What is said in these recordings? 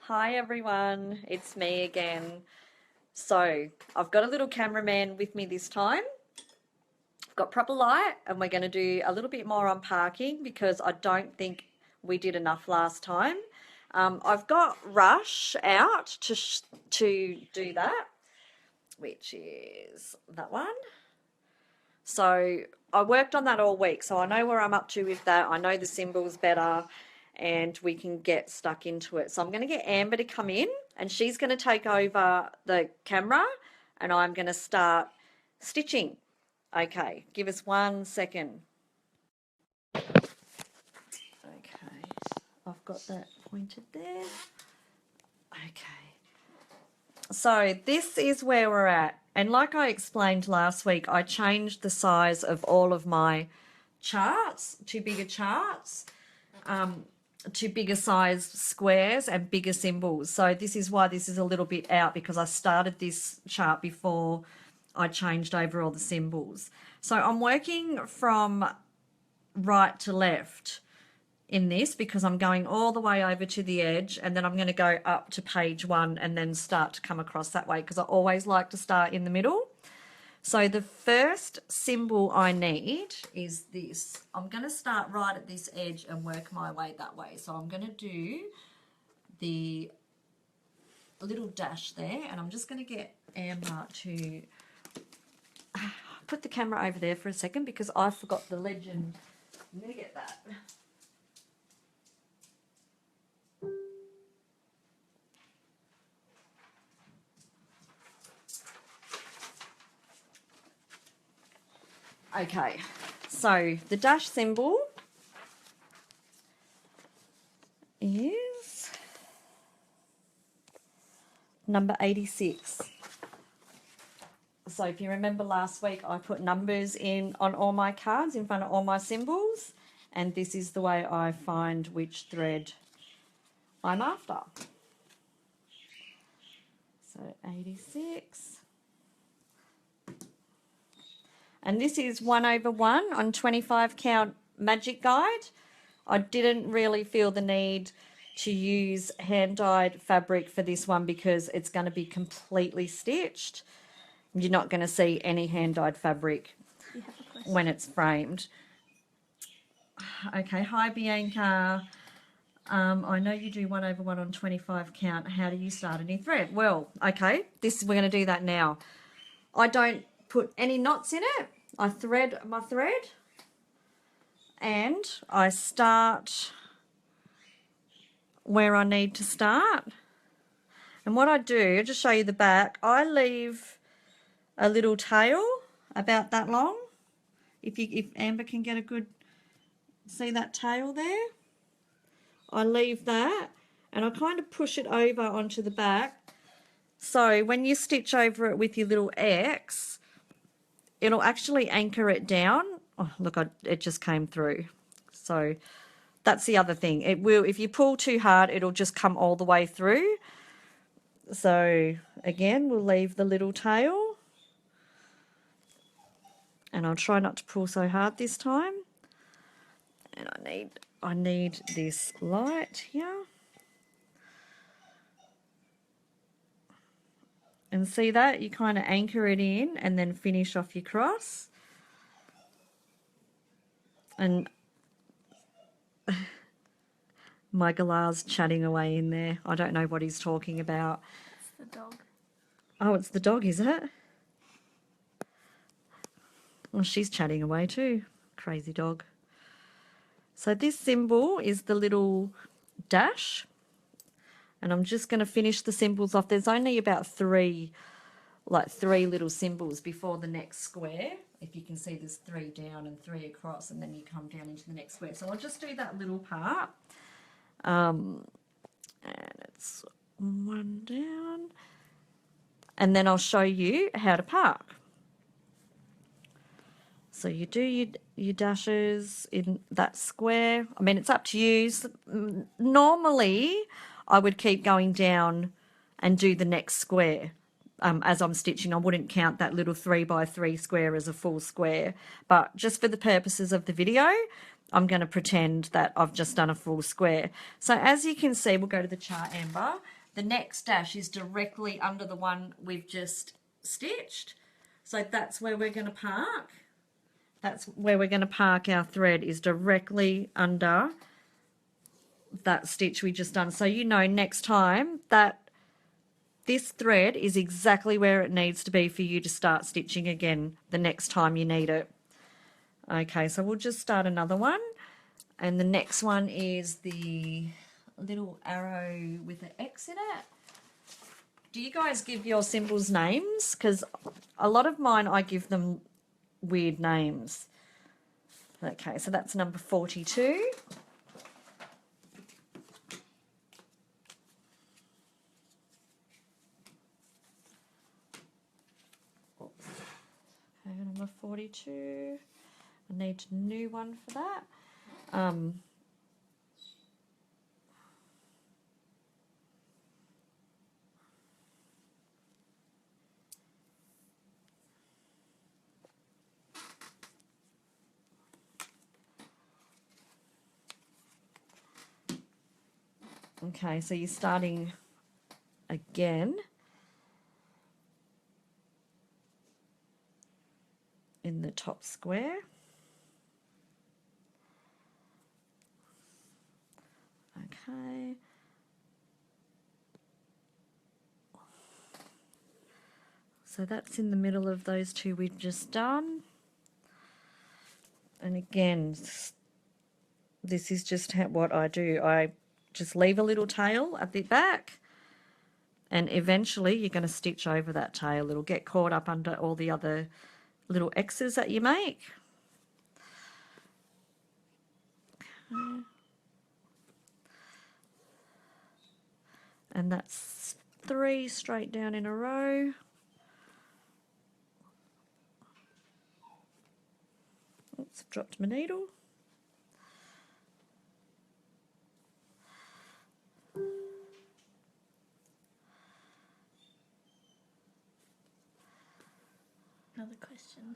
Hi everyone, it's me again. So I've got a little cameraman with me this time. I've got proper light and we're going to do a little bit more on parking because I don't think we did enough last time. I've got Rush out to do that, which is that one. So I worked on that all week, so I know where I'm up to with that. I know the symbols better and we can get stuck into it. So I'm going to get Amber to come in and she's going to take over the camera and I'm going to start stitching. Okay, give us 1 second. Okay, I've got that pointed there. Okay. So this is where we're at. And like I explained last week, I changed the size of all of my charts to bigger charts, to bigger size squares and bigger symbols. So this is why this is a little bit out, because I started this chart before I changed over all the symbols. So I'm working from right to left in this because I'm going all the way over to the edge and then I'm going to go up to page 1 and then start to come across that way because I always like to start in the middle. So the first symbol I need is this. I'm going to start right at this edge and work my way that way. So I'm going to do the little dash there and I'm just going to get Amber to put the camera over there for a second because I forgot the legend. I'm going to get that. Okay, so the dash symbol is number 86. So if you remember last week, I put numbers in on all my cards in front of all my symbols, and this is the way I find which thread I'm after. So 86. And this is 1/1 on 25 count magic guide. I didn't really feel the need to use hand-dyed fabric for this one because it's going to be completely stitched. You're not going to see any hand-dyed fabric when it's framed. Okay, hi Bianca. I know you do 1/1 on 25 count. How do you start a new thread? Well, okay, we're going to do that now. I don't put any knots in it. I thread my thread and I start where I need to start. And what I do, I'll just show you the back, I leave a little tail about that long. If Amber can get a good, see that tail there? I leave that and I kind of push it over onto the back. So when you stitch over it with your little X, it'll actually anchor it down. Oh, look, it just came through. So that's the other thing. It will, if you pull too hard, it'll just come all the way through. So again, we'll leave the little tail. And I'll try not to pull so hard this time. And I need this light here. And see that? You kind of anchor it in and then finish off your cross. And my Galar's chatting away in there. I don't know what he's talking about. It's the dog. Oh, it's the dog, is it? Well, she's chatting away too. Crazy dog. So this symbol is the little dash. And I'm just going to finish the symbols off. There's only about three little symbols before the next square. If you can see, there's 3 down and 3 across, and then you come down into the next square. So I'll just do that little part. And it's 1 down. And then I'll show you how to park. So you do your dashes in that square. I mean, it's up to you. Normally, I would keep going down and do the next square. As I'm stitching, I wouldn't count that little 3 by 3 square as a full square. But just for the purposes of the video, I'm going to pretend that I've just done a full square. So as you can see, we'll go to the chart, Amber. The next dash is directly under the one we've just stitched. So that's where we're going to park. That's where we're going to park our thread, is directly under that stitch we just done. So you know next time that this thread is exactly where it needs to be for you to start stitching again the next time you need it. Okay, so we'll just start another one. And the next one is the little arrow with an X in it. Do you guys give your symbols names? Because a lot of mine, I give them weird names. Okay, so that's number 42. Okay, number 42. I need a new one for that. Okay, so you're starting again in the top square. Okay. So that's in the middle of those two we've just done. And again, this is just what I do. I just leave a little tail at the back, and eventually you're going to stitch over that tail. It'll get caught up under all the other little X's that you make. Okay. And that's 3 straight down in a row. Oops, I've dropped my needle. Another question.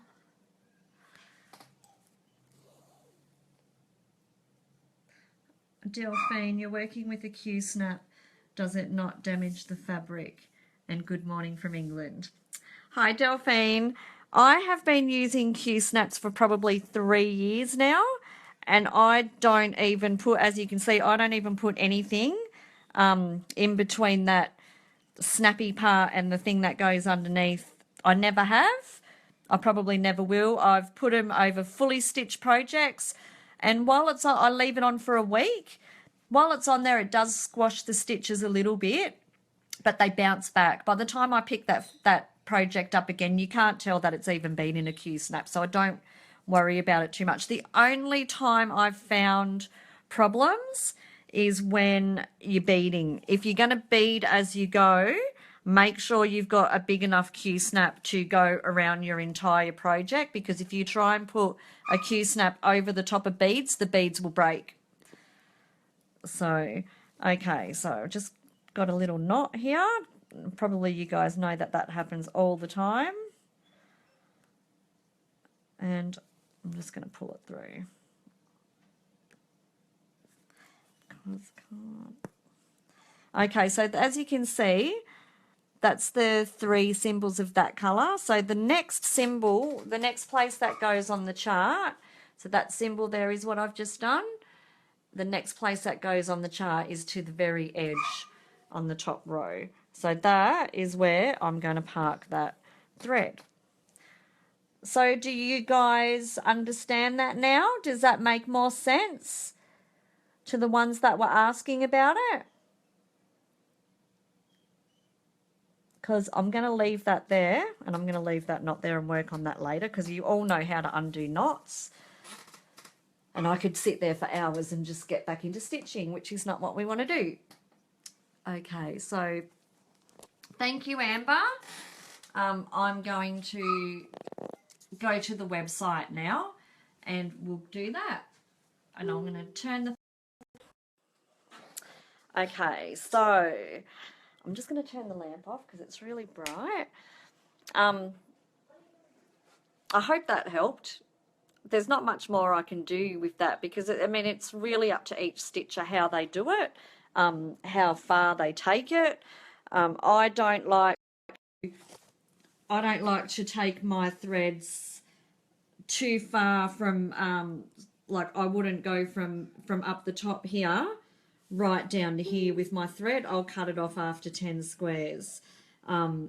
Delphine, you're working with a Q-snap. Does it not damage the fabric? And good morning from England. Hi, Delphine. I have been using Q-snaps for probably 3 years now, and I don't even put, as you can see, I don't even put anything in between that snappy part and the thing that goes underneath. I never have. I probably never will. I've put them over fully stitched projects, and while it's on, I leave it on for a week. While it's on there, it does squash the stitches a little bit, but they bounce back. By the time I pick that project up again, you can't tell that it's even been in a Q-snap, so I don't worry about it too much. The only time I've found problems is when you're beading. If you're going to bead as you go, make sure you've got a big enough Q-snap to go around your entire project, because if you try and put a Q-snap over the top of beads, the beads will break. So, okay, so I've just got a little knot here. Probably you guys know that that happens all the time. And I'm just going to pull it through. Okay, so as you can see, that's the 3 symbols of that colour. So the next symbol, the next place that goes on the chart, so that symbol there is what I've just done. The next place that goes on the chart is to the very edge on the top row. So that is where I'm going to park that thread. So do you guys understand that now? Does that make more sense to the ones that were asking about it? Because I'm going to leave that there, and I'm going to leave that knot there and work on that later, because you all know how to undo knots. And I could sit there for hours and just get back into stitching, which is not what we want to do. Okay, so thank you, Amber. I'm going to go to the website now, and we'll do that. And I'm going to turn the... Okay, so I'm just going to turn the lamp off because it's really bright. I hope that helped. there's not much more I can do with that because I mean it's really up to each stitcher how they do it, how far they take it. I don't like to take my threads too far from like I wouldn't go from up the top here right down to here with my thread. I'll cut it off after 10 squares.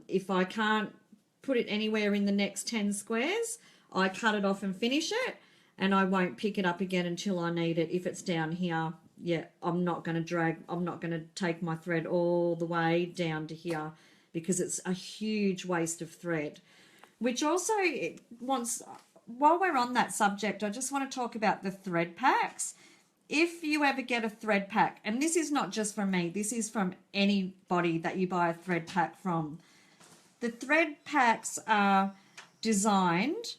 If I can't put it anywhere in the next 10 squares, I cut it off and finish it, and I won't pick it up again until I need it. If it's down here, yeah, I'm not going to take my thread all the way down to here because it's a huge waste of thread. Which also while we're on that subject, I just want to talk about the thread packs. If you ever get a thread pack, and this is not just from me, this is from anybody that you buy a thread pack from, the thread packs are designed,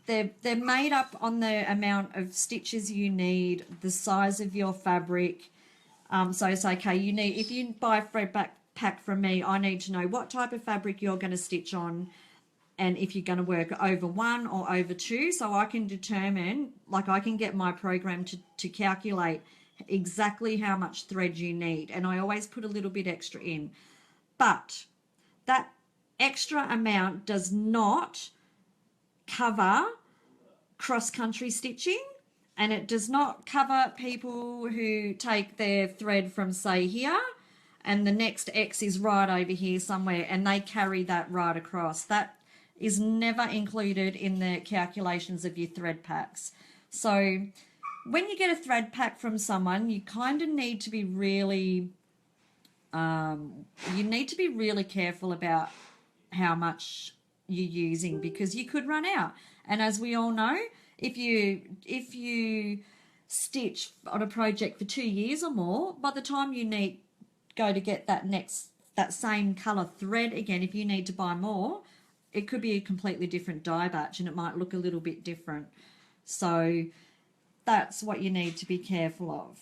they're made up on the amount of stitches you need, the size of your fabric. So it's okay, if you buy a thread pack from me, I need to know what type of fabric you're going to stitch on, and if you're going to work over 1 or over 2, so I can determine, like I can get my program to calculate exactly how much thread you need, and I always put a little bit extra in. But that extra amount does not cover cross-country stitching, and it does not cover people who take their thread from, say, here, and the next X is right over here somewhere, and they carry that right across. That is never included in the calculations of your thread packs. So when you get a thread pack from someone, you kind of need to be really careful about how much you're using, because you could run out. And as we all know, if you stitch on a project for 2 years or more, by the time you go to get that same color thread again, if you need to buy more, it could be a completely different dye batch and it might look a little bit different. So that's what you need to be careful of.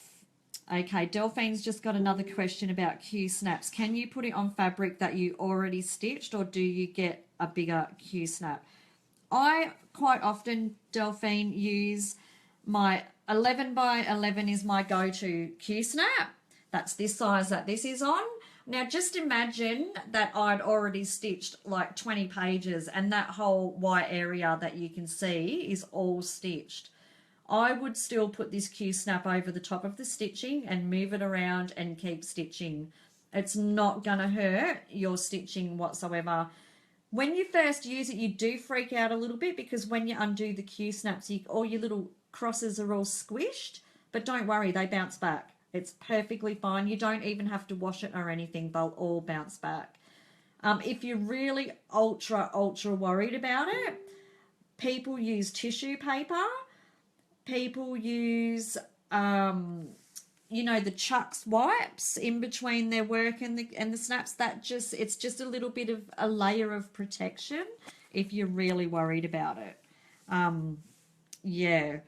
Okay, Delphine's just got another question about Q snaps. Can you put it on fabric that you already stitched, or do you get a bigger Q snap? I quite often, Delphine, use my 11 by 11 is my go-to Q snap. That's this size that this is on. Now just imagine that I'd already stitched like 20 pages and that whole white area that you can see is all stitched. I would still put this Q snap over the top of the stitching and move it around and keep stitching. It's not going to hurt your stitching whatsoever. When you first use it, you do freak out a little bit because when you undo the Q snaps, all your little crosses are all squished, but don't worry, they bounce back. It's perfectly fine. You don't even have to wash it or anything. They'll all bounce back. If you're really ultra worried about it, people use tissue paper. People use, the Chucks wipes in between their work and the snaps. It's just a little bit of a layer of protection if you're really worried about it. Yeah.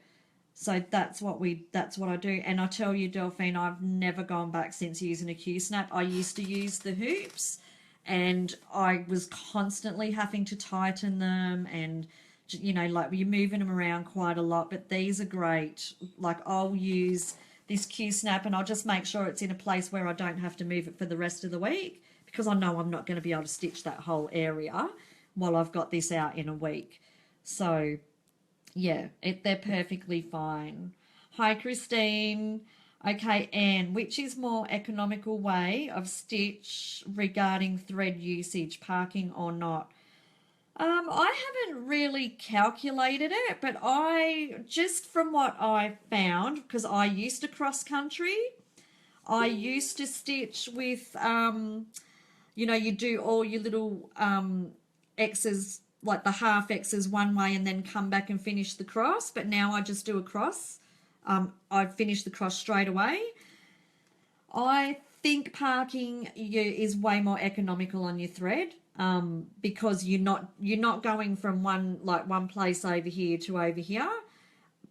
So that's what I do. And I tell you, Delphine, I've never gone back since using a Q-snap. I used to use the hoops and I was constantly having to tighten them, and, like you're moving them around quite a lot, but these are great. Like I'll use this Q-snap and I'll just make sure it's in a place where I don't have to move it for the rest of the week, because I know I'm not going to be able to stitch that whole area while I've got this out in a week. So yeah, they're perfectly fine. Hi, Christine. Okay, Anne, which is more economical way of stitch regarding thread usage, parking or not? I haven't really calculated it, but just from what I found, because I used to cross country, I used to stitch with, you do all your little X's, like the half X's one way and then come back and finish the cross, but now I just do a cross. I finish the cross straight away. I think parking is way more economical on your thread, because you're not going from one place over here to over here.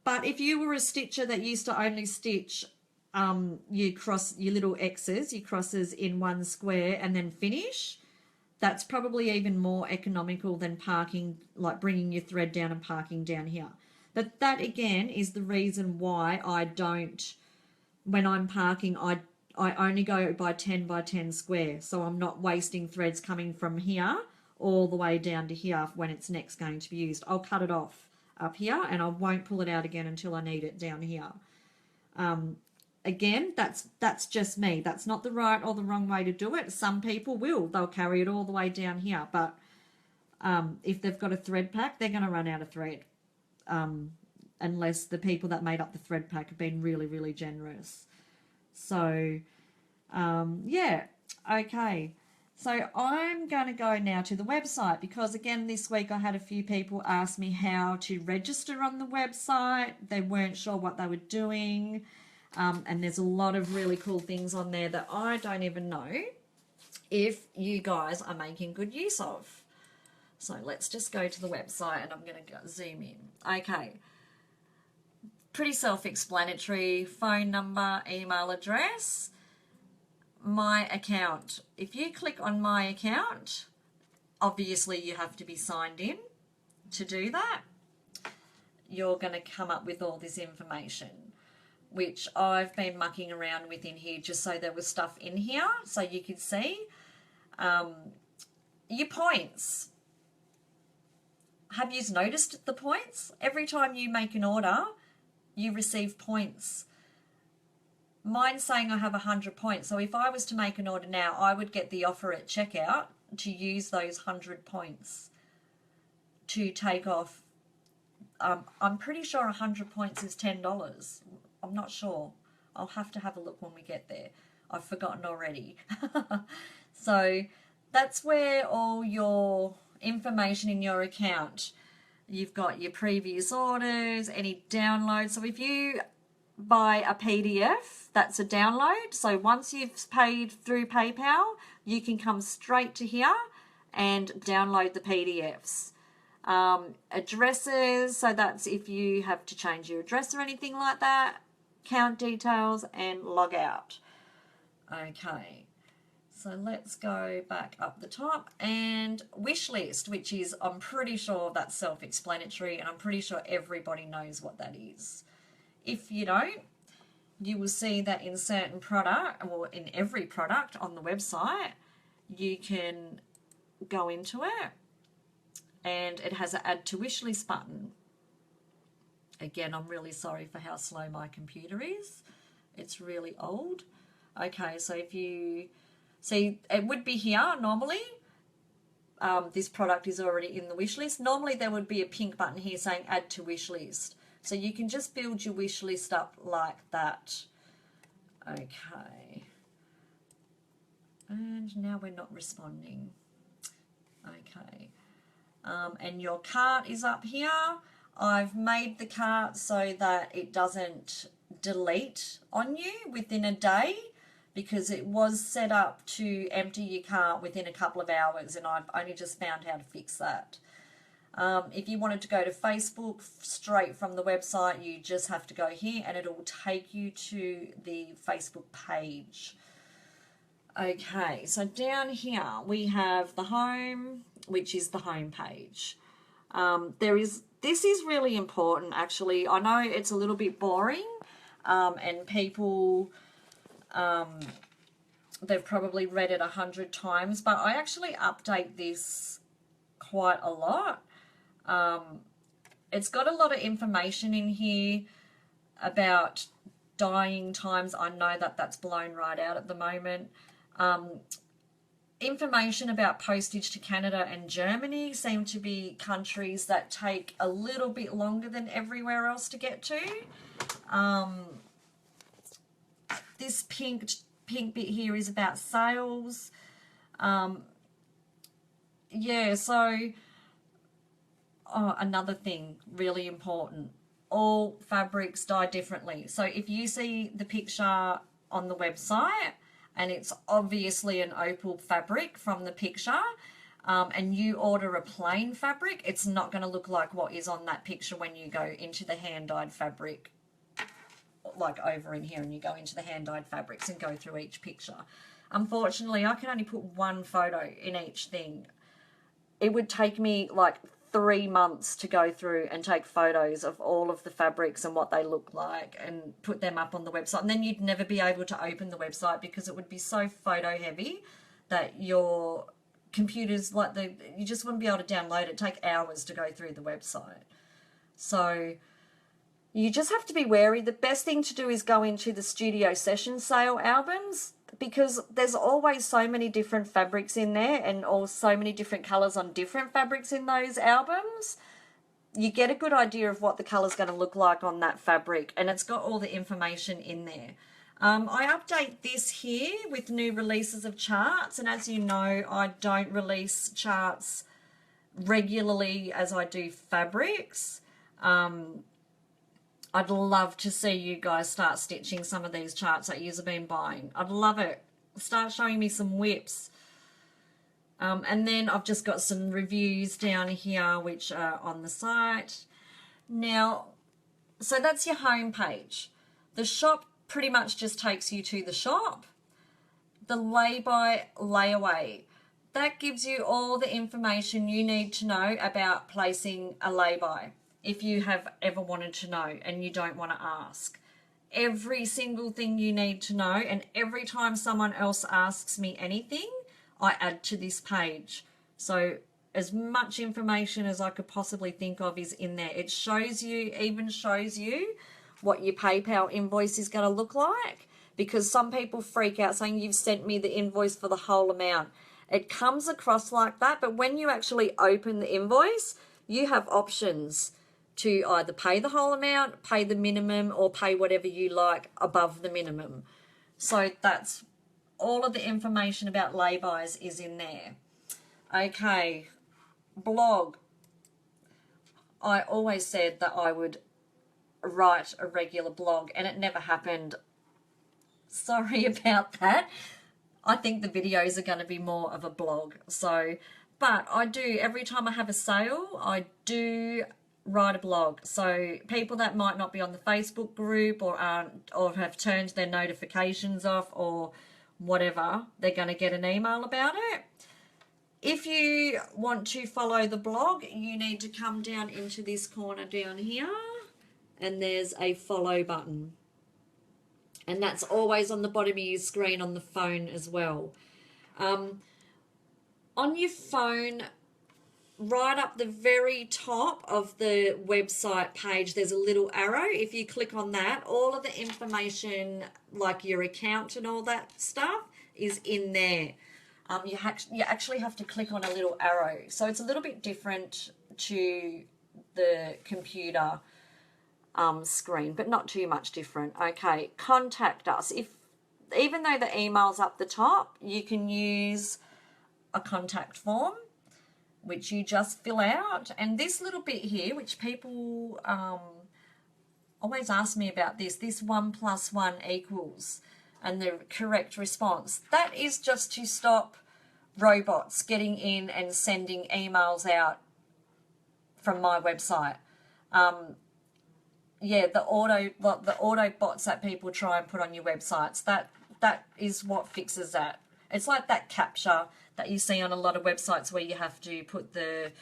But if you were a stitcher that used to only stitch your little X's, your crosses in one square and then finish, That's probably even more economical than parking, like bringing your thread down and parking down here. But that again is the reason why I don't, when I'm parking, I only go by 10 by 10 square. So I'm not wasting threads coming from here all the way down to here when it's next going to be used. I'll cut it off up here and I won't pull it out again until I need it down here. Again, that's just me. That's not the right or the wrong way to do it. Some people will. They'll carry it all the way down here. But if they've got a thread pack, they're going to run out of thread. Unless the people that made up the thread pack have been really, really generous. So, yeah, okay. So I'm going to go now to the website because, again, this week I had a few people ask me how to register on the website. They weren't sure what they were doing. And there's a lot of really cool things on there that I don't even know if you guys are making good use of. So let's just go to the website and I'm going to zoom in. Okay. Pretty self-explanatory. Phone number, email address, my account. If you click on my account, obviously you have to be signed in to do that. You're going to come up with all this information, which I've been mucking around with in here just so there was stuff in here so you could see. Your points. Have you noticed the points? Every time you make an order, you receive points. Mine's saying I have 100 points. So if I was to make an order now, I would get the offer at checkout to use those 100 points to take off. I'm pretty sure 100 points is $10. I'm not sure. I'll have to have a look when we get there. I've forgotten already. So that's where all your information in your account. You've got your previous orders, any downloads. So if you buy a PDF, that's a download. So once you've paid through PayPal, you can come straight to here and download the PDFs. Addresses, so that's if you have to change your address or anything like that. Account details and log out. Okay. So let's go back up the top and wish list, which is, I'm pretty sure that's self-explanatory and I'm pretty sure everybody knows what that is. If you don't, you will see that in certain product, or in every product on the website, you can go into it and it has an add to wish list button. Again, I'm really sorry for how slow my computer is. It's really old. Okay, so if you see, it would be here normally. This product is already in the wish list. Normally there would be a pink button here saying add to wish list. So you can just build your wish list up like that. Okay. And now we're not responding. Okay. And your cart is up here. I've made the cart so that it doesn't delete on you within a day, because it was set up to empty your cart within a couple of hours and I've only just found how to fix that. If you wanted to go to Facebook straight from the website, you just have to go here and it'll take you to the Facebook page. Okay, so down here we have the home, which is the home page. This is really important actually. I know it's a little bit boring and people... they've probably read it 100 times, but I actually update this quite a lot. It's got a lot of information in here about dyeing times. I know that that's blown right out at the moment. Information about postage to Canada and Germany seem to be countries that take a little bit longer than everywhere else to get to. This pink bit here is about sales. Yeah, so another thing really important, all fabrics dye differently. So if you see the picture on the website and it's obviously an opal fabric from the picture, and you order a plain fabric, it's not going to look like what is on that picture when you go into the hand-dyed fabric like over in here and you go into the hand-dyed fabrics and go through each picture. Unfortunately, I can only put one photo in each thing. It would take me like 3 months to go through and take photos of all of the fabrics and what they look like and put them up on the website. And then you'd never be able to open the website because it would be so photo heavy that your computers, you just wouldn't be able to download it. It'd take hours to go through the website. So you just have to be wary. The best thing to do is go into the studio session sale albums, because there's always so many different fabrics in there and so many different colours on different fabrics in those albums. You get a good idea of what the colour's going to look like on that fabric, and it's got all the information in there. I update this here with new releases of charts, and as you know, I don't release charts regularly as I do fabrics. I'd love to see you guys start stitching some of these charts that you've been buying. I'd love it. Start showing me some whips. And then I've just got some reviews down here which are on the site. Now, so that's your home page. The shop pretty much just takes you to the shop. The lay-by, layaway. That gives you all the information you need to know about placing a lay-by, if you have ever wanted to know and you don't want to ask. Every single thing you need to know, and every time someone else asks me anything, I add to this page. So as much information as I could possibly think of is in there. It shows you, even shows you what your PayPal invoice is going to look like, because some people freak out saying you've sent me the invoice for the whole amount. It comes across like that, but when you actually open the invoice, you have options to either pay the whole amount, pay the minimum, or pay whatever you like above the minimum. So that's all of the information about lay-bys is in there. Okay, blog. I always said that I would write a regular blog, and it never happened. Sorry about that. I think the videos are going to be more of a blog. But I do, every time I have a sale, I do write a blog. So people that might not be on the Facebook group or have turned their notifications off or whatever, they're going to get an email about it. If you want to follow the blog, you need to come down into this corner down here, and there's a follow button. And that's always on the bottom of your screen on the phone as well. On your phone, right up the very top of the website page, there's a little arrow. If you click on that, all of the information, like your account and all that stuff, is in there. You actually have to click on a little arrow. So it's a little bit different to the computer screen, but not too much different. Okay, contact us. Even though the email's up the top, you can use a contact form, which you just fill out. And this little bit here, which people always ask me about this 1 + 1 equals, and the correct response, that is just to stop robots getting in and sending emails out from my website. The auto bots that people try and put on your websites, that is what fixes that. It's like that captcha that you see on a lot of websites where you have to put the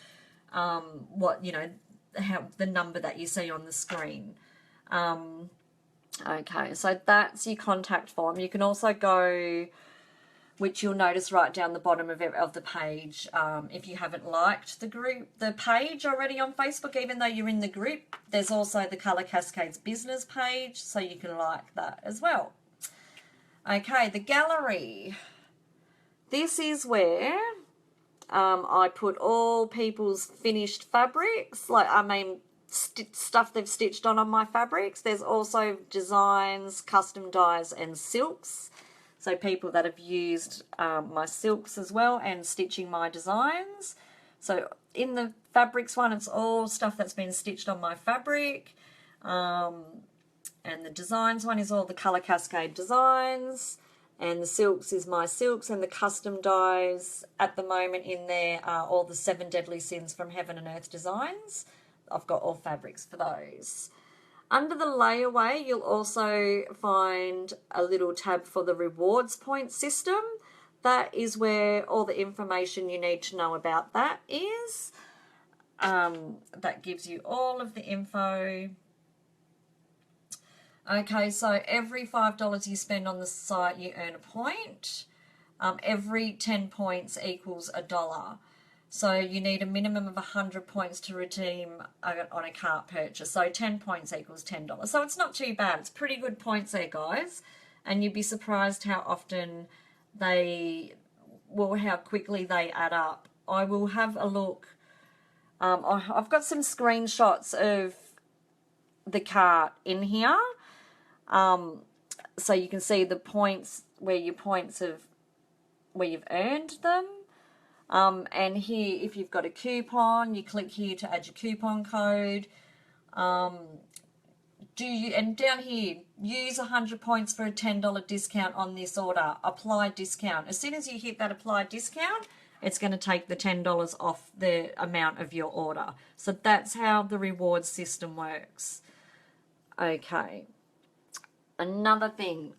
the number that you see on the screen. Okay, so that's your contact form. You can also go, which you'll notice right down the bottom of the page, if you haven't liked the page already on Facebook, even though you're in the group, there's also the Colour Cascades business page, so you can like that as well. Okay, the gallery. This is where I put all people's finished fabrics, stuff they've stitched on my fabrics. There's also designs, custom dyes and silks. So people that have used my silks as well and stitching my designs. So in the fabrics one, it's all stuff that's been stitched on my fabric. And the designs one is all the Colour Cascade designs. And the silks is my silks, and the custom dyes at the moment in there are all the 7 Deadly Sins from Heaven and Earth designs. I've got all fabrics for those. Under the layaway, you'll also find a little tab for the rewards point system. That is where all the information you need to know about that is. That gives you all of the info. Okay, so every $5 you spend on the site, you earn a point. Every 10 points equals $1. So you need a minimum of 100 points to redeem on a cart purchase. So 10 points equals $10. So it's not too bad. It's pretty good points there, guys. And you'd be surprised how often how quickly they add up. I will have a look. I've got some screenshots of the cart in here. So you can see the points where you've earned them. And here, if you've got a coupon, you click here to add your coupon code. And down here, use 100 points for a $10 discount on this order. Apply discount. As soon as you hit that apply discount, it's going to take the $10 off the amount of your order. So that's how the reward system works. Okay. Another thing.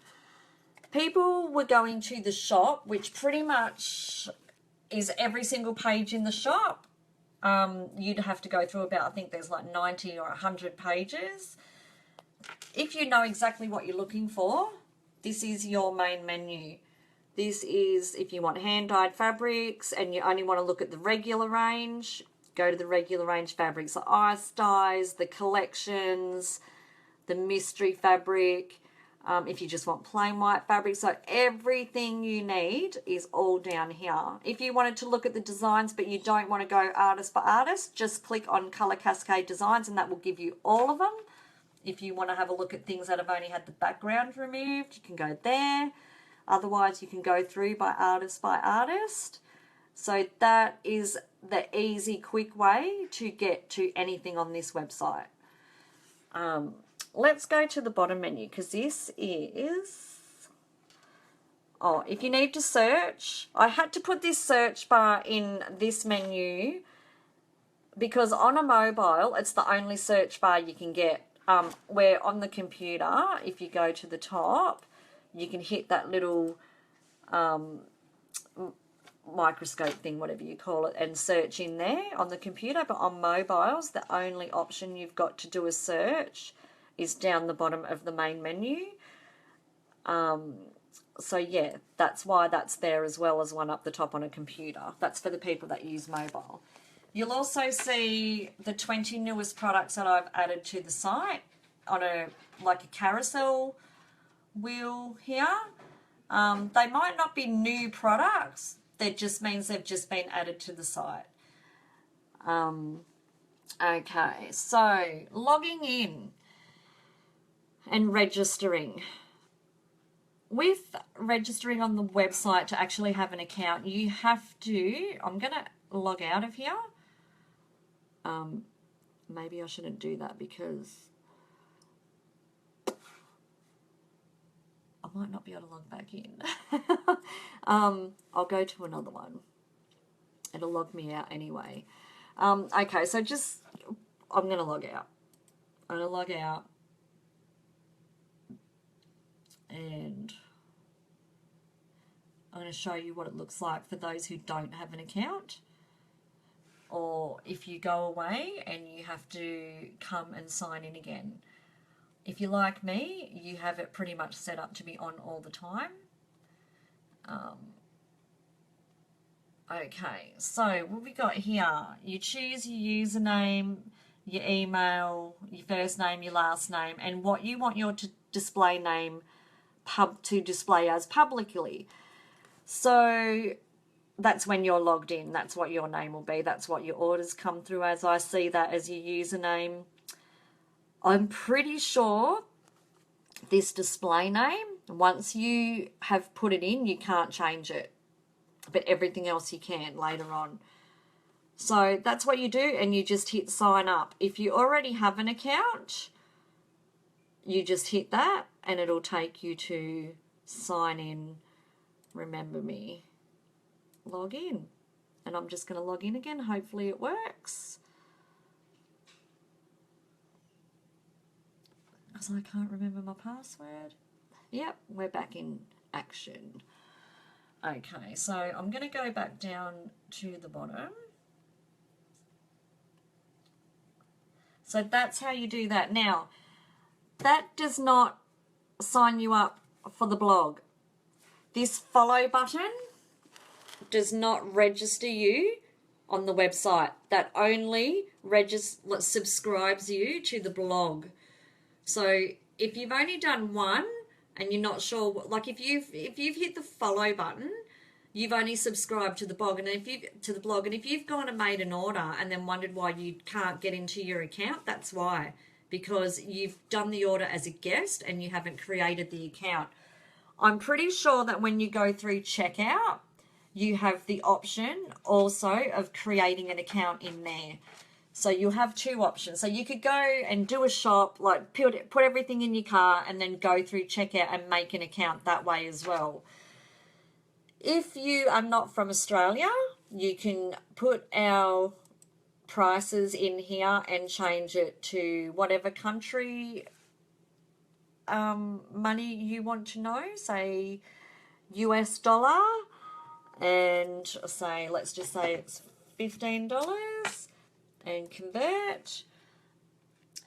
People were going to the shop, which pretty much is every single page in the shop. You'd have to go through about, I think there's like 90 or 100 pages. If you know exactly what you're looking for, this is your main menu. This is if you want hand-dyed fabrics and you only want to look at the regular range, go to the regular range fabrics, the ice dyes, the collections, the mystery fabric. If you just want plain white fabric. So everything you need is all down here. If you wanted to look at the designs but you don't want to go artist by artist, just click on Colour Cascade Designs and that will give you all of them. If you want to have a look at things that have only had the background removed, you can go there. Otherwise, you can go through by artist. So that is the easy, quick way to get to anything on this website. Let's go to the bottom menu because this is... Oh, if you need to search, I had to put this search bar in this menu because on a mobile, it's the only search bar you can get. Where on the computer, if you go to the top, you can hit that little microscope thing, whatever you call it, and search in there on the computer. But on mobiles, the only option you've got to do a search is down the bottom of the main menu. So yeah, that's why that's there as well as one up the top on a computer. That's for the people that use mobile. You'll also see the 20 newest products that I've added to the site on a carousel wheel here. They might not be new products. That just means they've just been added to the site. Okay, so logging in and registering. With registering on the website to actually have an account, you have to... I'm going to log out of here. Maybe I shouldn't do that because I might not be able to log back in. I'll go to another one. It'll log me out anyway. Okay, so I'm going to log out. I'm going to log out. And I'm going to show you what it looks like for those who don't have an account. Or if you go away and you have to come and sign in again. If you're like me, you have it pretty much set up to be on all the time. Okay, so what we got here? You choose your username, your email, your first name, your last name, and what you want your display name to display as publicly. So that's when you're logged in. That's what your name will be. That's what your orders come through as. I see that as your username. I'm pretty sure this display name, once you have put it in, you can't change it. But everything else you can later on. So that's what you do, and you just hit sign up. If you already have an account, you just hit that, and it'll take you to sign in, remember me, log in. And I'm just going to log in again. Hopefully it works. because I can't remember my password. Yep, we're back in action. Okay, so I'm going to go back down to the bottom. So that's how you do that. Now, that does not sign you up for the blog. This follow button does not register you on the website. That only subscribes you to the blog. So if you've only done one and you're not sure, like if you've hit the follow button, you've only subscribed to the blog, and if you've gone and made an order and then wondered why you can't get into your account, that's why, because you've done the order as a guest and you haven't created the account. I'm pretty sure that when you go through checkout, you have the option also of creating an account in there. So you'll have two options. So you could go and do a shop, like put everything in your cart and then go through checkout and make an account that way as well. If you are not from Australia, you can put our prices in here and change it to whatever country money you want to know, say US dollar, and say, let's just say it's $15 and convert,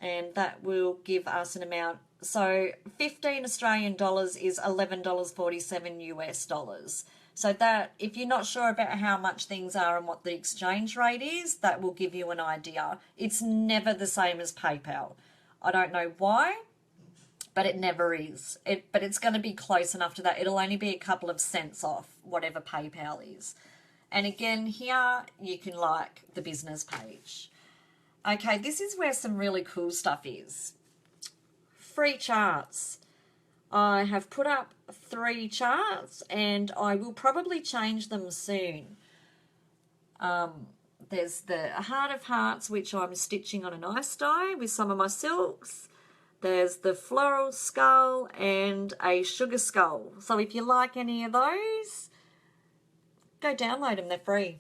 and that will give us an amount. So 15 Australian dollars is $11.47 US dollars. So that, if you're not sure about how much things are and what the exchange rate is, that will give you an idea. It's never the same as PayPal. I don't know why, but it never is. But it's going to be close enough to that. It'll only be a couple of cents off whatever PayPal is. And again, here you can like the business page. Okay, this is where some really cool stuff is. Free charts. I have put up 3 charts and I will probably change them soon. There's the Heart of Hearts, which I'm stitching on an ice dye with some of my silks. There's the Floral Skull and a Sugar Skull. So if you like any of those, go download them. They're free.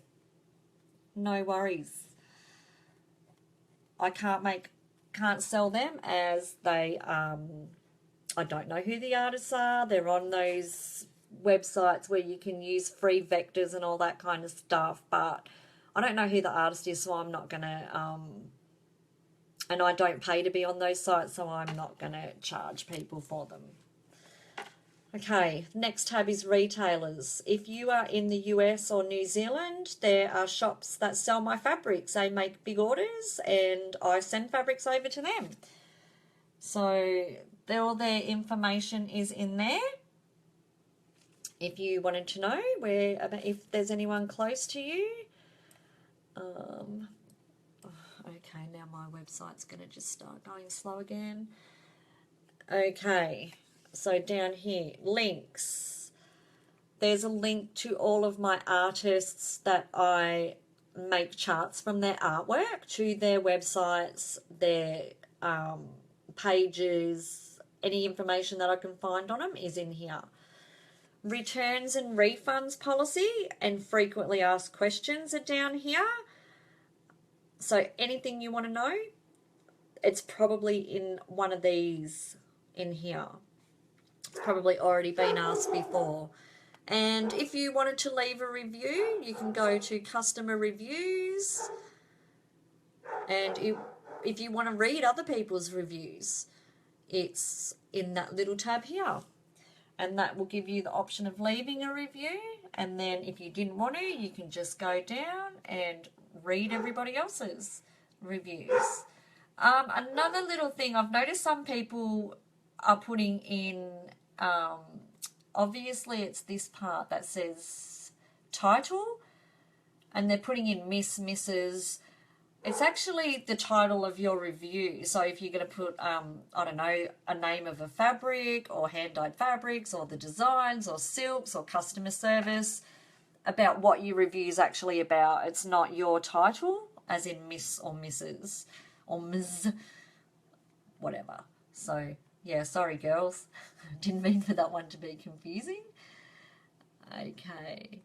No worries. I can't sell them as they I don't know who the artists are. They're on those websites where you can use free vectors and all that kind of stuff, but I don't know who the artist is, so I'm not going to, and I don't pay to be on those sites, so I'm not going to charge people for them. Okay, next tab is retailers. If you are in the US or New Zealand, there are shops that sell my fabrics. They make big orders and I send fabrics over to them. So all their information is in there. If you wanted to know if there's anyone close to you. Okay, now my website's going to just start going slow again. Okay, so down here, links. There's a link to all of my artists that I make charts from their artwork, to their websites, their pages. Any information that I can find on them is in here. Returns and refunds policy and frequently asked questions are down here. So anything you want to know, it's probably in one of these in here. It's probably already been asked before. And if you wanted to leave a review, you can go to customer reviews. And if you want to read other people's reviews, it's in that little tab here. And that will give you the option of leaving a review. And then if you didn't want to, you can just go down and read everybody else's reviews. Another little thing, I've noticed some people are putting in, obviously it's this part that says title, and they're putting in Miss, Mrs. It's actually the title of your review. So if you're going to put, I don't know, a name of a fabric or hand-dyed fabrics or the designs or silks or customer service, about what your review is actually about. It's not your title, as in Miss or Mrs. or Ms. whatever. So, yeah, sorry, girls. Didn't mean for that one to be confusing. Okay.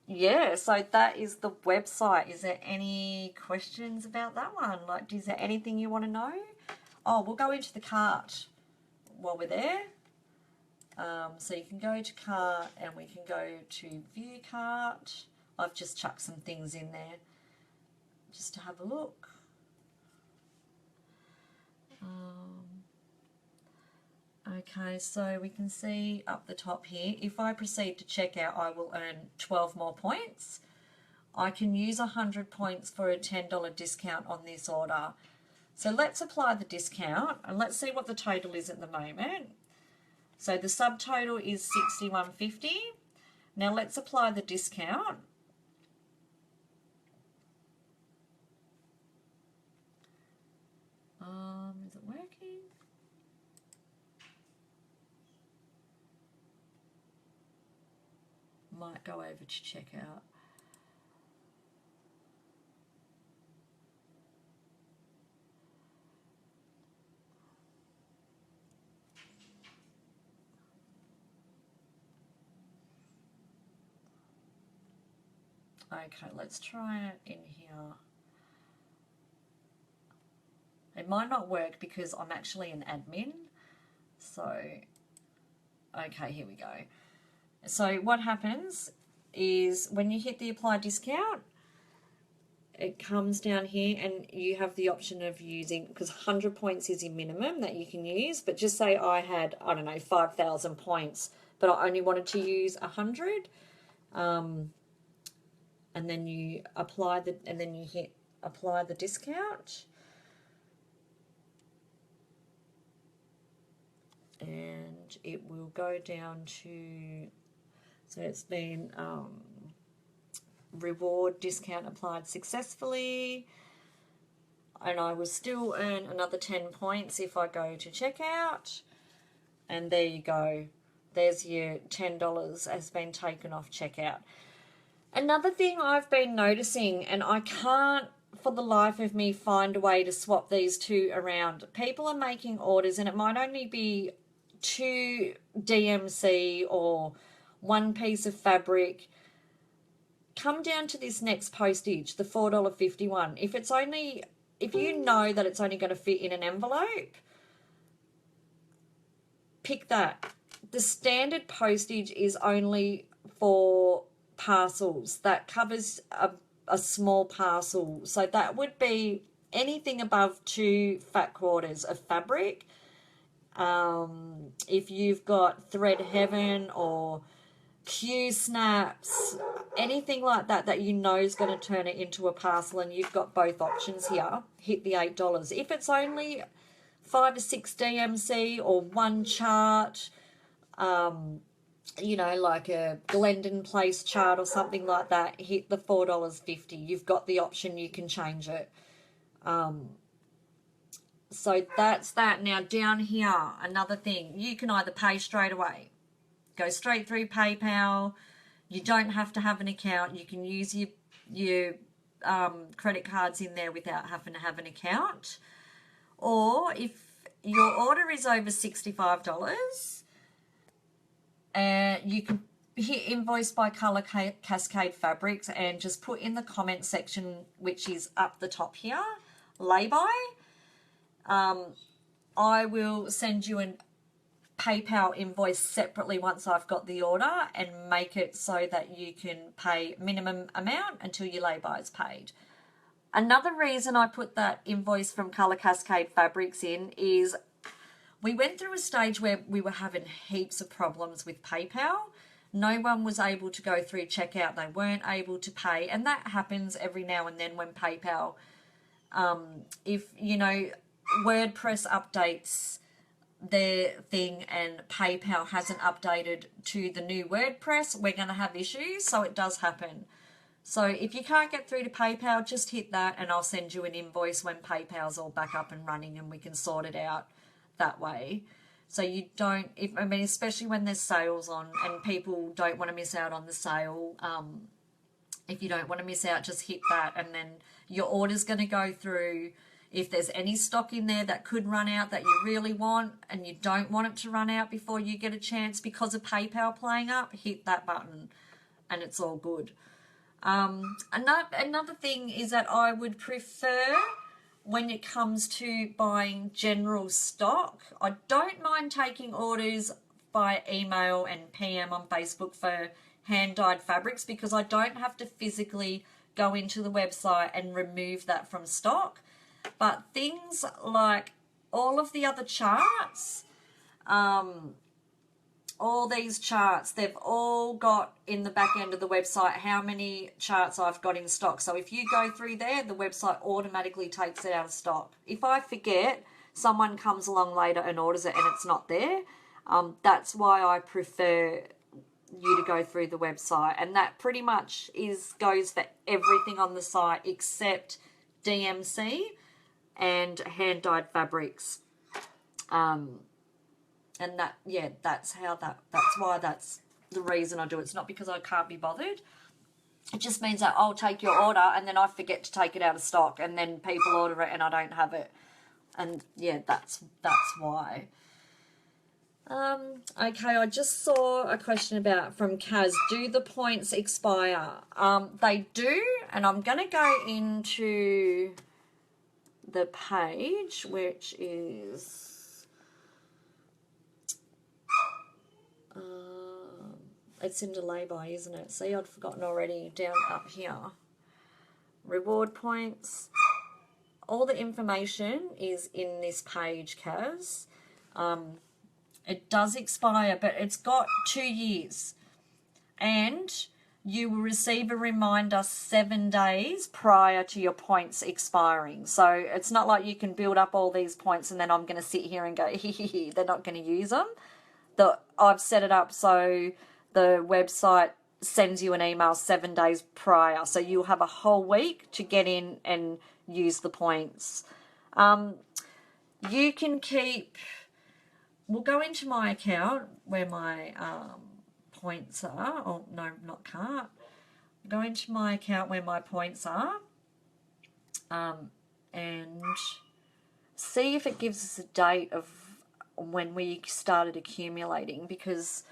Yeah, so that is the website. Is there any questions about that one? Like, is there anything you want to know? Oh, we'll go into the cart while we're there. So you can go to cart and we can go to view cart. I've just chucked some things in there just to have a look. Okay, so we can see up the top here, if I proceed to checkout, I will earn 12 more points. I can use 100 points for a $10 discount on this order. So let's apply the discount and let's see what the total is at the moment. So the subtotal is $61.50. Now let's apply the discount. Is it working? Might go over to checkout. Okay, let's try it in here. It might not work because I'm actually an admin. So, okay, here we go. So what happens is when you hit the apply discount, it comes down here and you have the option of using, because 100 points is your minimum that you can use, but just say I had, I don't know, 5,000 points, but I only wanted to use 100. And then you apply and then you hit apply the discount. And it will go down to, so it's been reward discount applied successfully, and I will still earn another 10 points if I go to checkout. And there you go, there's your $10 has been taken off checkout. Another thing I've been noticing, and I can't for the life of me find a way to swap these two around. People are making orders and it might only be 2 DMC or 1 piece of fabric. Come down to this next postage, the $4.51. If you know that it's only going to fit in an envelope, pick that. The standard postage is only for parcels. That covers a small parcel. So that would be anything above 2 fat quarters of fabric. If you've got Thread Heaven or Q Snaps, anything like that that you know is going to turn it into a parcel, and you've got both options here, hit the $8. If it's only 5 or 6 DMC or 1 chart, you know, like a Glendon Place chart or something like that, hit the $4.50. You've got the option, you can change it. So that's that. Now down here, another thing, you can either pay straight away, go straight through PayPal. You don't have to have an account. You can use your credit cards in there without having to have an account. Or if your order is over $65, you can hit invoice by Colour Cascade Fabrics and just put in the comment section, which is up the top here, lay-by. I will send you a PayPal invoice separately once I've got the order and make it so that you can pay minimum amount until your lay-by is paid. Another reason I put that invoice from Colour Cascade Fabrics in is we went through a stage where we were having heaps of problems with PayPal. No one was able to go through checkout. They weren't able to pay. And that happens every now and then when PayPal, if, you know, WordPress updates their thing and PayPal hasn't updated to the new WordPress, we're going to have issues. So it does happen. So if you can't get through to PayPal, just hit that and I'll send you an invoice when PayPal's all back up and running and we can sort it out that way. So you don't, especially when there's sales on and people don't want to miss out on the sale. If you don't want to miss out, just hit that and then your order's going to go through. If there's any stock in there that could run out that you really want and you don't want it to run out before you get a chance because of PayPal playing up, hit that button and it's all good. Another thing is that I would prefer when it comes to buying general stock. I don't mind taking orders by email and PM on Facebook for hand-dyed fabrics because I don't have to physically go into the website and remove that from stock. But things like all of the other charts, all these charts, they've all got in the back end of the website how many charts I've got in stock. So if you go through there, the website automatically takes it out of stock. If I forget, someone comes along later and orders it and it's not there. That's why I prefer you to go through the website, and that pretty much goes for everything on the site except DMC and hand-dyed fabrics. And that's why that's the reason I do it. It's not because I can't be bothered. It just means that I'll take your order and then I forget to take it out of stock, and then people order it and I don't have it. And yeah, that's why. Okay, I just saw a question from Kaz. Do the points expire? They do, and I'm going to go into the page, which is it's in delay by, isn't it? See, I'd forgotten already. Down up here, reward points. All the information is in this page, Kaz. It does expire, but it's got 2 years. And you will receive a reminder 7 days prior to your points expiring. So it's not like you can build up all these points and then I'm going to sit here and go, they're not going to use them. I've set it up so the website sends you an email 7 days prior. So you'll have a whole week to get in and use the points. You can keep... We'll go into my account where my points are. Oh, no, not cart. Go into my account where my points are and see if it gives us a date of when we started accumulating, because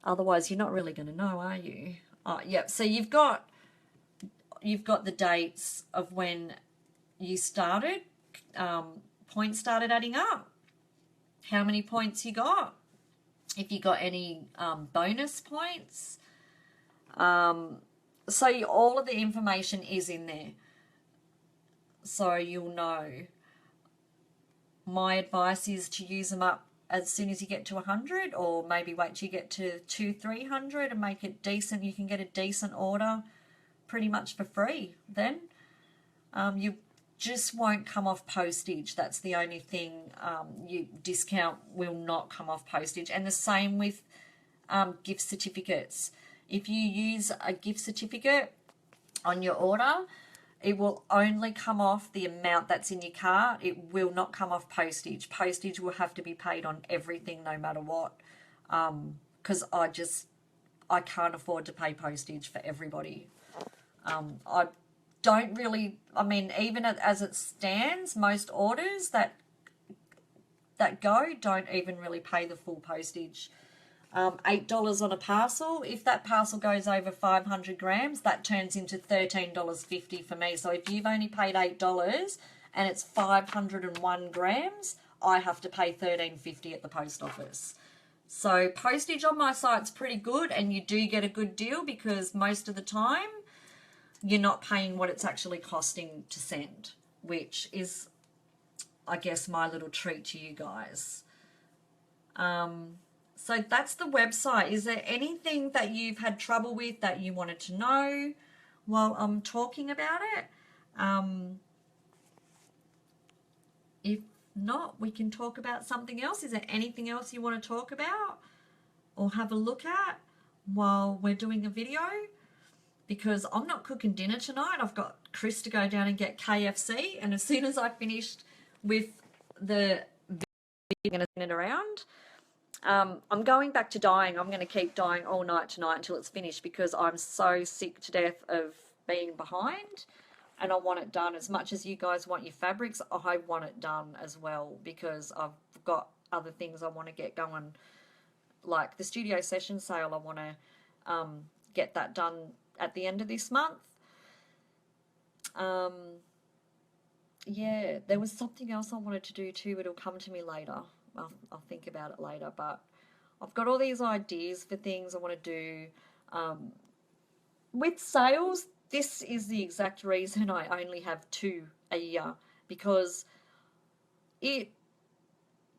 otherwise you're not really going to know, are you? Yep. So you've got the dates of when you started, points started adding up. How many points you got, if you got any bonus points. So all of the information is in there. So you'll know. My advice is to use them up as soon as you get to 100, or maybe wait till you get to 200-300 and make it decent. You can get a decent order pretty much for free then. You just won't come off postage. That's the only thing. Your discount will not come off postage. And the same with gift certificates. If you use a gift certificate on your order, it will only come off the amount that's in your cart. It will not come off postage. Postage will have to be paid on everything no matter what, because I can't afford to pay postage for everybody. I don't really, even as it stands, most orders that go don't even really pay the full postage. $8 on a parcel. If that parcel goes over 500 grams, that turns into $13.50 for me. So if you've only paid $8 and it's 501 grams, I have to pay $13.50 at the post office. So postage on my site's pretty good, and you do get a good deal because most of the time you're not paying what it's actually costing to send, which is, I guess, my little treat to you guys. So that's the website. Is there anything that you've had trouble with that you wanted to know while I'm talking about it? If not, we can talk about something else. Is there anything else you want to talk about or have a look at while we're doing a video? Because I'm not cooking dinner tonight. I've got Chris to go down and get KFC, and as soon as I finished with the video, I'm going to send it around. I'm going back to dyeing. I'm going to keep dyeing all night tonight until it's finished because I'm so sick to death of being behind, and I want it done. As much as you guys want your fabrics, I want it done as well because I've got other things I want to get going, like the studio session sale. I want to get that done at the end of this month. yeah, there was something else I wanted to do too. It'll come to me later. I'll think about it later. But I've got all these ideas for things I want to do. Um, with sales, this is the exact reason I only have two a year because it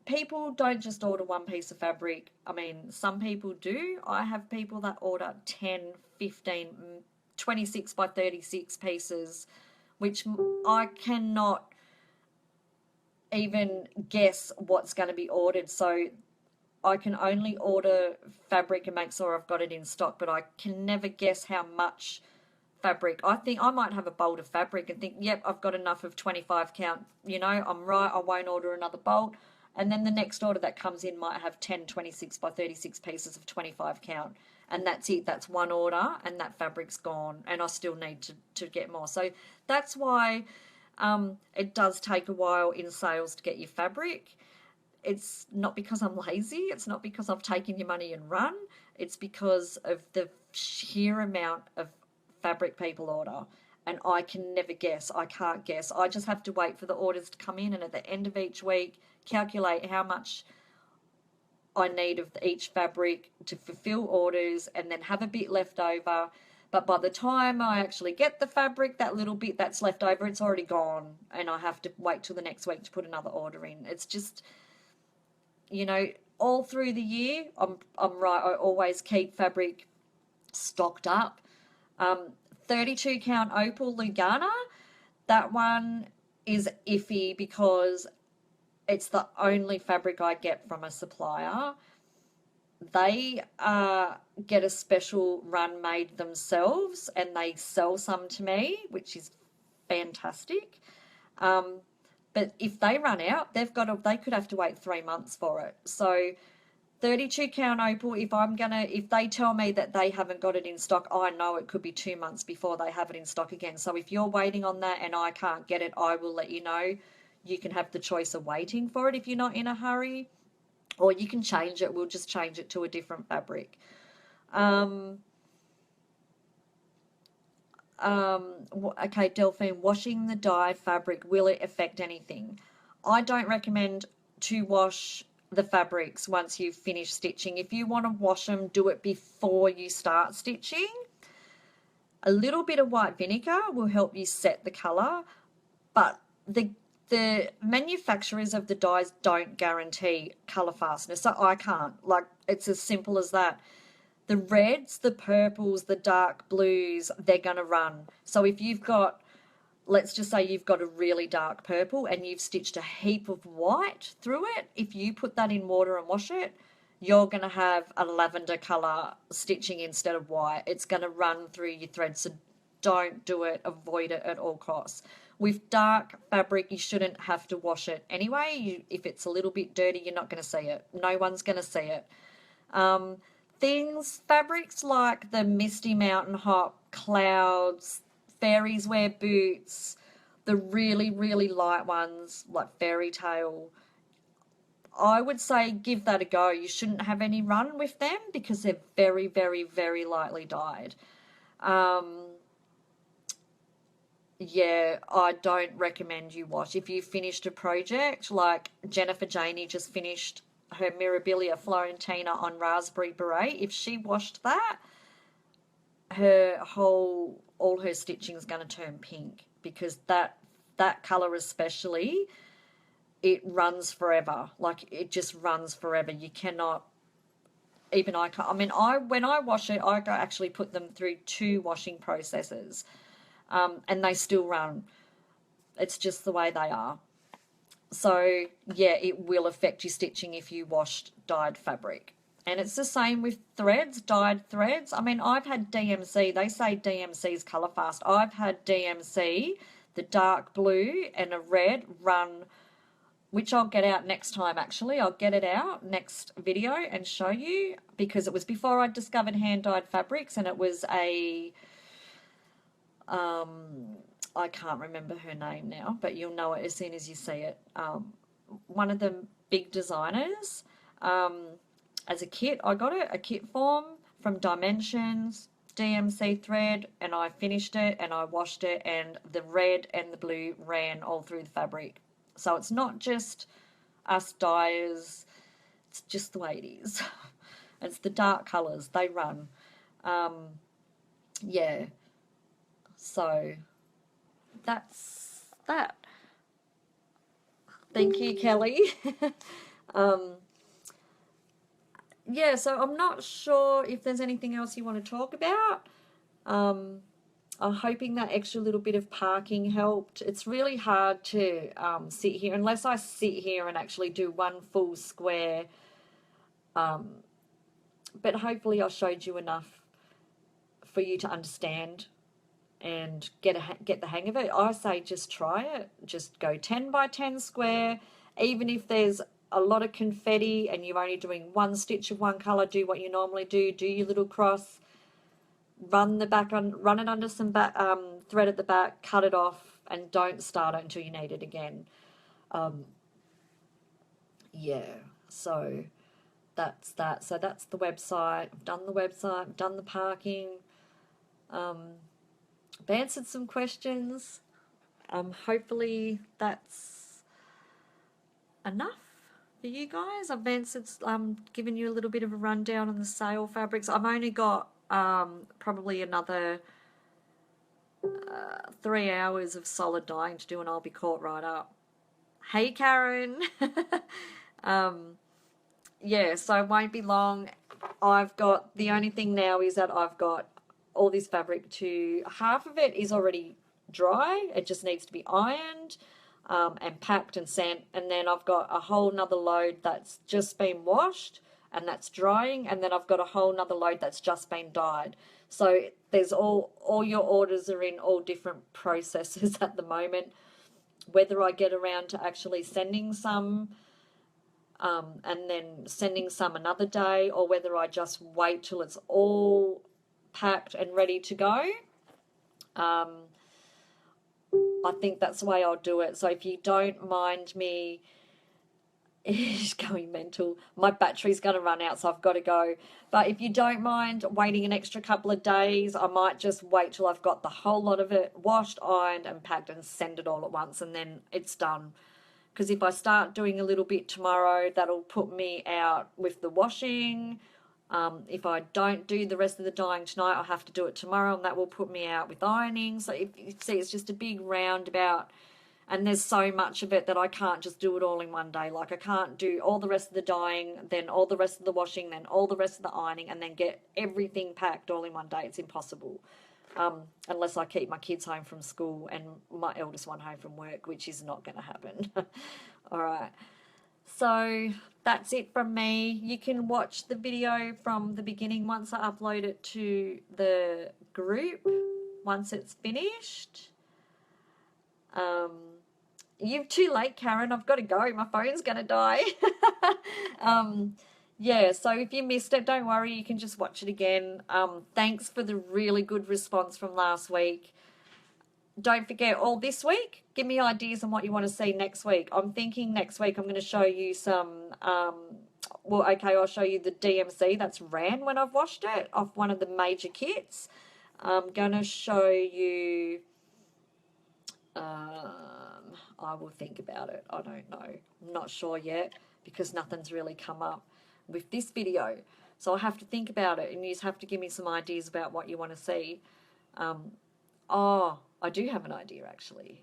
people don't just order one piece of fabric. I mean, some people do. I have people that order 10, 15, 26 by 36 pieces, which I cannot even guess what's going to be ordered. So I can only order fabric and make sure I've got it in stock, but I can never guess how much fabric. I think I might have a bolt of fabric and think, yep, I've got enough of 25 count. I'm right, I won't order another bolt. And then the next order that comes in might have 10 26 by 36 pieces of 25 count. And that's it. That's one order and that fabric's gone. And I still need to get more. So that's why it does take a while in sales to get your fabric. It's not because I'm lazy. It's not because I've taken your money and run. It's because of the sheer amount of fabric people order. And I can never guess. I can't guess. I just have to wait for the orders to come in, and at the end of each week, calculate how much I need of each fabric to fulfill orders, and then have a bit left over. But by the time I actually get the fabric, that little bit that's left over, it's already gone, and I have to wait till the next week to put another order in. It's just, all through the year, I'm right. I always keep fabric stocked up. 32 count opal Lugana, that one is iffy because it's the only fabric I get from a supplier. They get a special run made themselves and they sell some to me, which is fantastic. But if they run out, they could have to wait 3 months for it. So 32 count opal, if they tell me that they haven't got it in stock, I know it could be 2 months before they have it in stock again. So if you're waiting on that and I can't get it, I will let you know. You can have the choice of waiting for it if you're not in a hurry, or you can change it. We'll just change it to a different fabric. Okay, Delphine, washing the dye fabric, will it affect anything? I don't recommend to wash the fabrics once you've finished stitching. If you want to wash them, do it before you start stitching. A little bit of white vinegar will help you set the colour, but the manufacturers of the dyes don't guarantee colour fastness, so I can't. It's as simple as that. The reds, the purples, the dark blues, they're going to run. So if you've got, let's just say you've got a really dark purple and you've stitched a heap of white through it, if you put that in water and wash it, you're going to have a lavender colour stitching instead of white. It's going to run through your thread, so don't do it. Avoid it at all costs. With dark fabric, you shouldn't have to wash it anyway. If it's a little bit dirty, you're not going to see it. No one's going to see it. Fabrics like the Misty Mountain Hop, Clouds, Fairies Wear Boots, the really, really light ones like Fairy Tale, I would say give that a go. You shouldn't have any run with them because they're very, very, very lightly dyed. Yeah, I don't recommend you wash. If you finished a project, like Jennifer Janey just finished her Mirabilia Florentina on Raspberry Beret, if she washed that, all her stitching is going to turn pink because that colour especially, it runs forever. It just runs forever. You cannot, even I can't, when I wash it, I actually put them through 2 washing processes. And they still run. It's just the way they are. So, yeah, it will affect your stitching if you washed dyed fabric. And it's the same with threads, dyed threads. I've had DMC. They say DMC is colour fast. I've had DMC, the dark blue and a red run, which I'll get out next time, actually. I'll get it out next video and show you because it was before I discovered hand-dyed fabrics, and it was a... I can't remember her name now, but you'll know it as soon as you see it. One of the big designers, as a kit, I got it, a kit form from Dimensions. DMC thread, and I finished it and I washed it, and the red and the blue ran all through the fabric. So it's not just us dyers, it's just the way it is. It's the dark colours, they run. Yeah, so that's that. Thank you, Kelly. Yeah, so I'm not sure if there's anything else you want to talk about. I'm hoping that extra little bit of parking helped. It's really hard to sit here, unless I sit here and actually do one full square. But hopefully I showed you enough for you to understand and get the hang of it. I say just try it. Just go 10 by 10 square. Even if there's a lot of confetti and you're only doing one stitch of one colour, do what you normally do. Do your little cross. Run it under some thread at the back, cut it off, and don't start it until you need it again. Yeah, so that's that. So that's the website. I've done the website, I've done the parking. I've answered some questions. Hopefully that's enough for you guys. I've answered, given you a little bit of a rundown on the sale fabrics. I've only got probably another 3 hours of solid dyeing to do, and I'll be caught right up. Hey, Karen. Yeah, so it won't be long. I've got, the only thing now is that I've got all this fabric half of it is already dry. It just needs to be ironed and packed and sent. And then I've got a whole nother load that's just been washed and that's drying. And then I've got a whole nother load that's just been dyed. So there's all your orders are in all different processes at the moment. Whether I get around to actually sending some and then sending some another day, or whether I just wait till it's all packed and ready to go. I think that's the way I'll do it. So if you don't mind me, it's going mental. My battery's going to run out, so I've got to go. But if you don't mind waiting an extra couple of days, I might just wait till I've got the whole lot of it washed, ironed and packed and send it all at once, and then it's done. Because if I start doing a little bit tomorrow, that'll put me out with the washing. If I don't do the rest of the dyeing tonight, I'll have to do it tomorrow, and that will put me out with ironing. So you see, it's just a big roundabout, and there's so much of it that I can't just do it all in one day. Like I can't do all the rest of the dyeing, then all the rest of the washing, then all the rest of the ironing, and then get everything packed all in one day. It's impossible. Unless I keep my kids home from school and my eldest one home from work, which is not going to happen. All right. So that's it from me. You can watch the video from the beginning once I upload it to the group, once it's finished. You're too late, Karen. I've got to go. My phone's going to die. Yeah, so if you missed it, don't worry. You can just watch it again. Thanks for the really good response from last week. Don't forget, all this week, give me ideas on what you want to see next week. I'm thinking next week I'm going to show you some, I'll show you the DMC that's ran when I've washed it off one of the major kits. I'm going to show you, I will think about it. I don't know. I'm not sure yet because nothing's really come up with this video. So I'll have to think about it, and you just have to give me some ideas about what you want to see. I do have an idea, actually.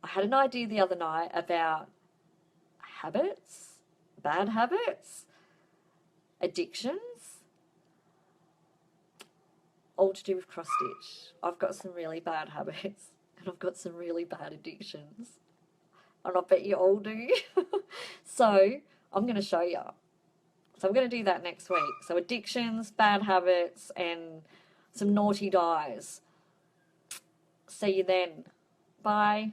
I had an idea the other night about habits, bad habits, addictions, all to do with cross stitch. I've got some really bad habits and I've got some really bad addictions, and I bet you all do. So I'm going to show you. So I'm going to do that next week. So addictions, bad habits, and some naughty dyes. See you then. Bye.